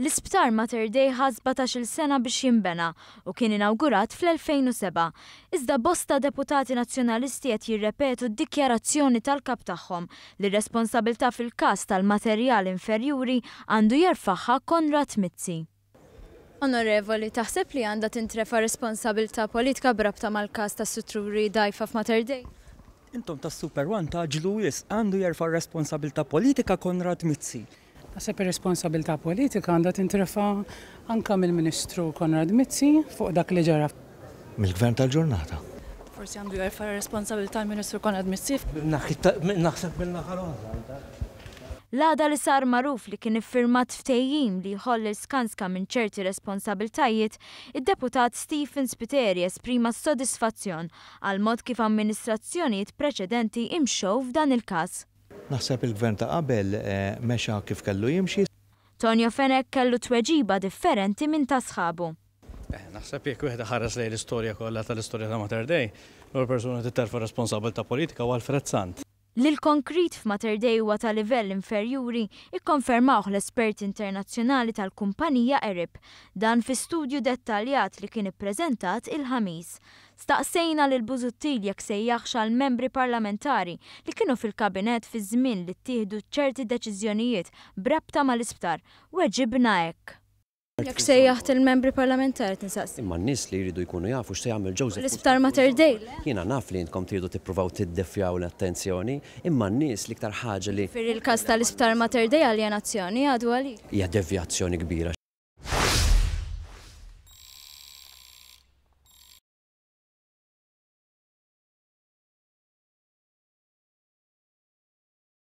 L-isptar Mater Dei ħas 17-il sena biex jinbena u kien inawgurat fl-2007. Iżda bosta deputati nazzjonalisti qed jirrepetu d-dikjarazzjoni tal-kap tagħhom li r-responsabbiltà fil-każ tal-materjal inferjuri għandu jerfa'ha Konrad Mizzi. Onorevoli, taħseb li għandha tintrefa' responsabbiltà politika brabta mal-każ tas-sutruri dgħajfa f'Mater Dei? Intom tas-Super One taġlu wisq għandu jerfa' responsabbiltà politika Konrad Mizzi. Naħseb ir-responsabilità politika għandha tintrefa' anke mill-Ministru Konrad Mizzi fuq dak li ġara. Mill-Gvern tal-Ġurnata. Forsi għandu jerfa' responsabilità l-Ministru Konrad Mizzi. Naħseb mill-naħa L-għada li sar magħruf li kien iffirmat ftehim li jħolli skanska minn ċerti responsabiltajiet, id-deputat Stephen Spiteri esprima s-sodisfazzjon għal mod kif amministrazzjonijiet preċedenti imxew f'dan il-każ. Naħseb il-Gvern ta' qabel mexa kif kellu jimxi. Tonio Fenek kellu tweġiba differenti minn ta' sħabu. Naħseb jekk wieħed ħares lejn l-istorja kollha tal-istorja ta' Mater Dei, l-persuna titterfa' responsabilità politika u Alfred Sant. L-konkrit f'Mater Dei huwa ta' livell inferjuri ikkonfermawh l-esperti internazzjonali tal-kumpanija ERIP, dan fi studju dettaljat li kien ippreżentat il-ħamis. Staqsejna lil Busuttil jekk sejjaħx għal membri parlamentari li kienu fil-kabinet fi żmien li ttieħdu ċerti deċiżjonijiet brabta mal-isptar u ġibna hekk. Jekk sejjaħt il-membri parlamentari tinsaqsi. Imma n-nies li jridu jkunu jafu x'se Joseph. L-isptar Mater Dei. Jiena naf li intkom tridu tippruvaw tiddeffjaw l-attenzjoni, imma n-nies li iktar ħaġa li Fir il-każ tal-isptar Mater Dei aljenazzjoni għadu għalik. hija devjazzjoni kbira.